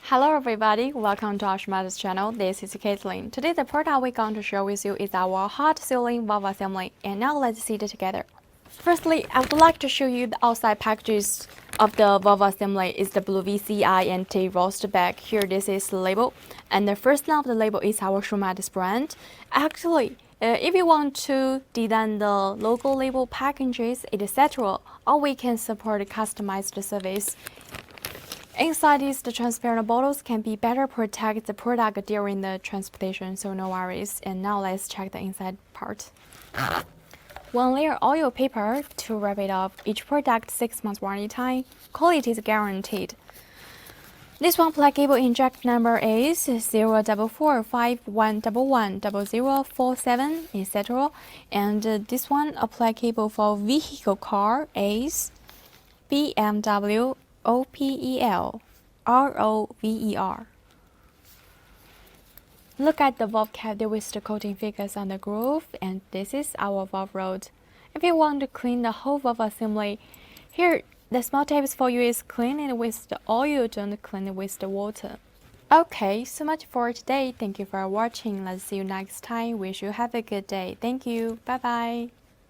Hello everybody, welcome to our Shumatt's channel. This is Caitlin. Today the product we're going to share with you is our hot sealing valve assembly, and now let's see it together. Firstly, I would like to show you the outside packages of the valve assembly is the blue VCINT roast bag. Here this is the label, and the first one of the label is our Shumatt's brand. Actually, if you want to design the logo label packages, etc., or we can support a customized service. Inside the transparent bottles can be better protect the product during the transportation, so no worries. And now let's check the inside part. One layer oil paper to wrap it up. Each product 6 months warranty time. Quality is guaranteed. This one applicable inject number is 04451110047, etc. And this one applicable for vehicle car is BMW OPEL ROVER. Look at the valve cavity with the coating figures on the groove, and this is our valve rod. If you want to clean the whole valve assembly, here the small tips for you is clean it with the oil, don't clean it with the water. Okay, so much for today. Thank you for watching. Let's see you next time. Wish you have a good day. Thank you. Bye bye.